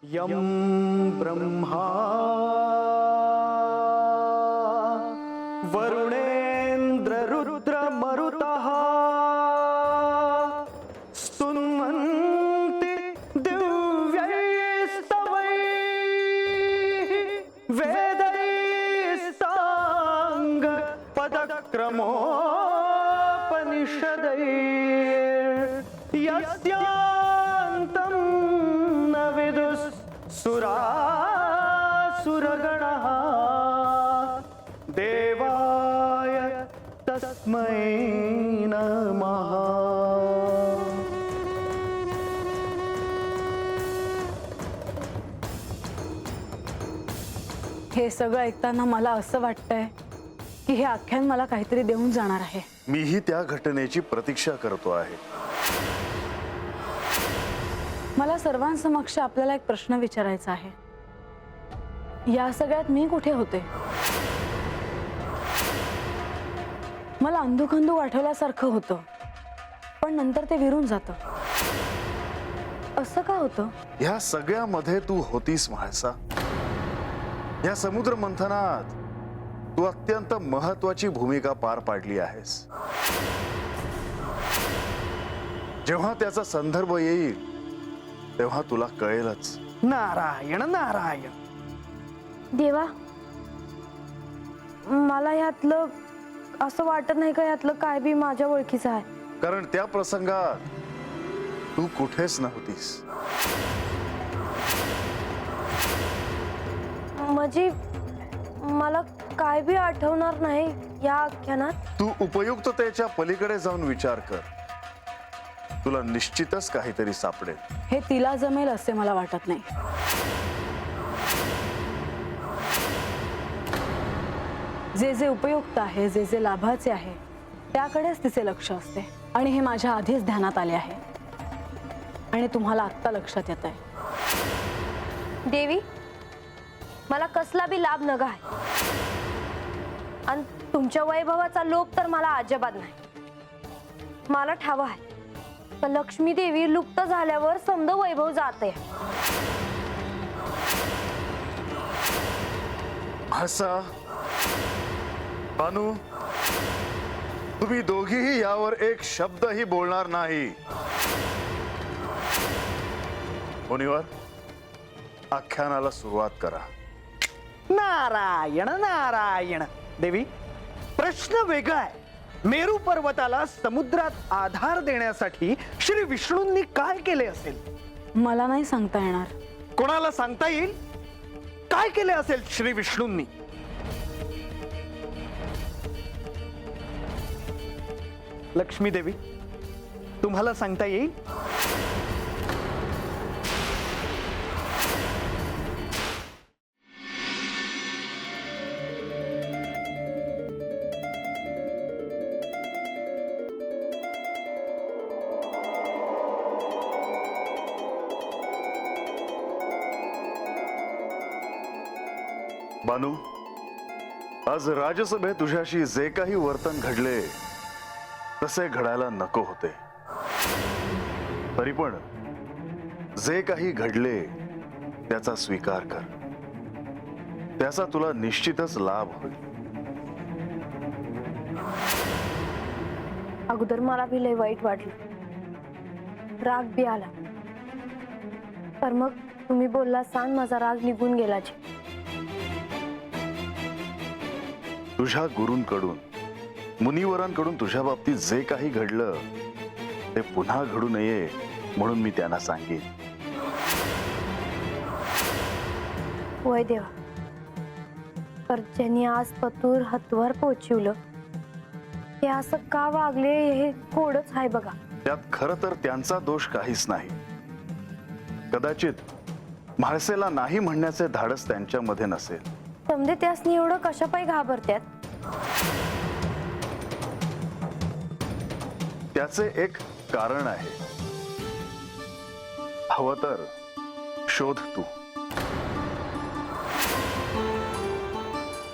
यं ब्रह्मा वरुणेन्द्ररुद्रमरुतः स्तुन्वन्ति दिव्यैस्तवैः वेदैस्ताङ्ग पदक्रमोपनिषदैः यस्यान्तं न विदुःसुरासुरगणः देवाय तस्मै नमः। हे सगळं ऐकताना मला असं वाटतंय की हे आख्यान मला काहीतरी देऊन जाणार आहे. मीही त्या घटनेची प्रतीक्षा करतो आहे. मला सर्वांसमक्ष आपल्याला एक प्रश्न विचारायचा आहे. या सगळ्यात मी कुठे होते? मला अंधुखंदू आठवल्यासारखं होतं, पण नंतर ते विरून जातं. असं का होतं? ह्या सगळ्यामध्ये तू होतीस म्हाळसा. या समुद्र मंथनात तू अत्यंत महत्वाची भूमिका पार पाडली आहेस. जेव्हा त्याचा संदर्भ येईल तेव्हा तुला कळेलच. नारायण नारायण. देवा, मला यातलं असं वाटत नाही का यातलं काय बी माझ्या ओळखीचं आहे. कारण त्या प्रसंगात तू कुठेच नव्हतीस. म्हणजे मला काय बी आठवणार नाही या आख्यानात. तू उपयुक्ततेच्या पलीकडे जाऊन विचार कर. तुला निश्चितच काहीतरी सापडेल. हे तिला जमेल असे मला वाटत नाही. जे जे उपयुक्त आहे, जे जे लाभाचे आहे, त्याकडेच तिचे लक्ष असते. आणि हे माझ्या आधीच ध्यानात आले आहे आणि तुम्हाला आत्ता लक्षात येत आहे. देवी, मला कसला बी लाभ नगा आहे आणि तुमच्या वैभवाचा लोभ तर मला अजिबात नाही. मला ठाव आहे तर लक्ष्मी देवी लुप्त झाल्यावर समद वैभव जाते. म्हाळसा, बानू, तुम्ही दोघीही यावर एक शब्दही बोलणार नाही. मुनिवर, आख्यानाला सुरुवात करा. नारायण नारायण. देवी, प्रश्न वेगळा आहे. मेरू पर्वताला समुद्रात आधार देण्यासाठी श्री विष्णूंनी काय केले असेल? मला नाही सांगता येणार. कोणाला सांगता येईल काय केले असेल श्री विष्णूंनी? लक्ष्मी देवी, तुम्हाला सांगता येईल? बानू, आज राजसभेत तुझ्याशी जे काही वर्तन घडले तसे घडायला नको होते. तरी पण जे काही घडले त्याचा स्वीकार कर. त्याचा तुला निश्चितच लाभ होईल. अगोदर मला बी लय वाईट वाटलं, राग बी आला. तर मग तुम्ही बोलला सांग माझा राग निघून गेलाची. तुझ्या गुरूंकडून, मुनिवरांकडून तुझ्या बाबतीत जे काही घडलं ते पुन्हा घडू नये म्हणून मी त्यांना सांगेन. वय देवा, तर ज्यांनी आज पतूर हातवर पोचवलं ते असं का वागले हे कोडच आहे बघा. त्यात खरं तर त्यांचा दोष काहीच नाही. कदाचित म्हाळसेला नाही म्हणण्याचे धाडस त्यांच्यामध्ये नसेल. समजे त्यासनी एवढं कशापायी घाबरत्यात? त्याचे एक कारण आहे. हवं तर शोध तू.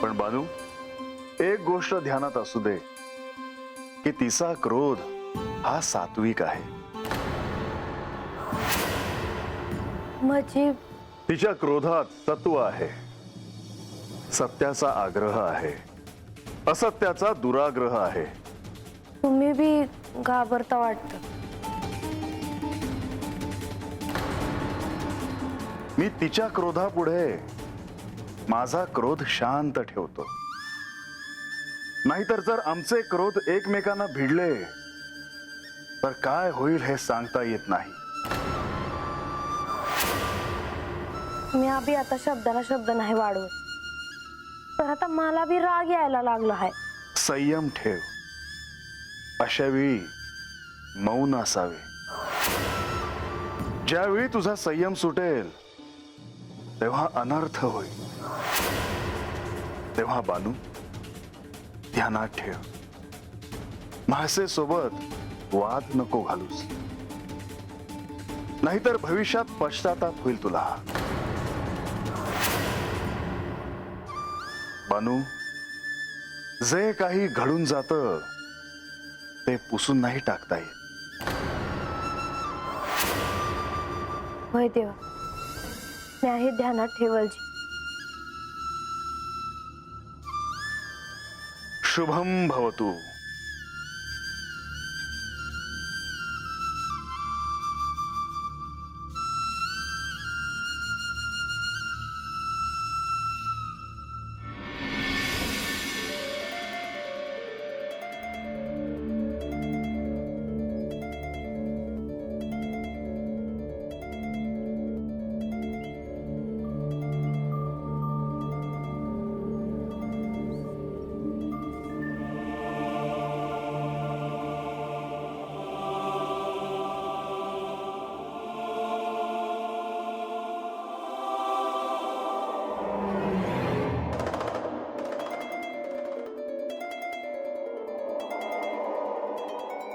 पण बानू, एक गोष्ट ध्यानात असू दे की तिचा क्रोध हा सात्विक आहे. म्हणजे तिच्या क्रोधात तत्व आहे, सत्याचा आग्रह आहे, असत्याचा दुराग्रह आहे. तुम्ही बी घाबरता वाटतं. मी तिच्या क्रोधापुढे माझा क्रोध शांत ठेवतो. नाहीतर जर आमचे क्रोध एकमेकांना भिडले तर काय होईल हे सांगता येत नाही. मी अभि आता शब्दाला शब्द नाही वाढवत, तर आता मला बी राग यायला लागला आहे. संयम ठेव. अशा वेळी मौन असावे. ज्यावेळी तुझा संयम सुटेल तेव्हा अनर्थ होईल. तेव्हा बानू, ध्यानात ठेव, म्हासे सोबत वाद नको घालूस, नाहीतर भविष्यात पश्चाताप होईल तुला. बानू, जे काही घडून जातं ते पुसून नाही टाकता येत. होय देवा, मी आहे ध्यानात ठेवलजी. शुभम भवतु.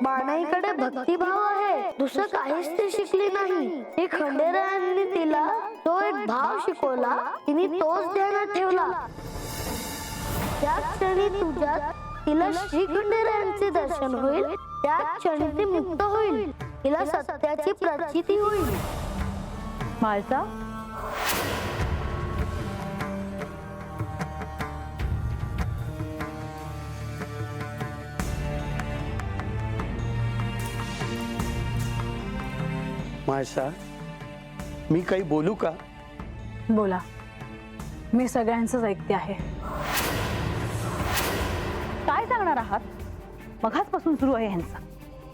बाणाईकडे भक्तिभाव आहे, दुसरं काहीच ती शिकली नाही. हे खंडेरायांनी तिला तो एक भाव शिकवला, तिने तोच ध्यानात ठेवला. त्या क्षणी तुझ्यात तिला श्री खंडेरायांचे दर्शन होईल, त्या क्षणी ती मुक्त होईल, तिला सत्याची प्रचिती होईल. माळसा, माळसा, मी काही बोलू का? बोला. मी सगळ्यांचंच ऐकते आहे. काय सांगणार आहात? मघाचपासून सुरू आहे ह्यांचं.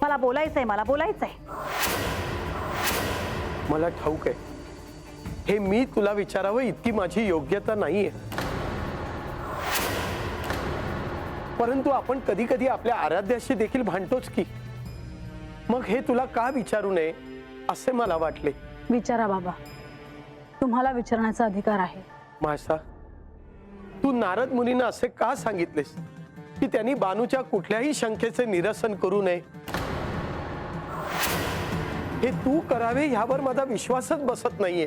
मला बोलायचंय, मला बोलायचंय. मला ठाऊक आहे, हे मी तुला विचारावं इतकी माझी योग्यता नाहीये. परंतु आपण कधी कधी आपल्या आराध्याशी देखील भांडतोच की. मग हे तुला का विचारू नये असे मला वाटले. विचारा बाबा, तुम्हाला विचारण्याचा अधिकार आहे. मासा, तू नारद मुनींना असे का सांगितलेस की त्यांनी बानूच्या कुठल्याही शंकेचे निरसन करू नये? हे तू करावे ह्यावर माझा विश्वासच बसत नाहीये.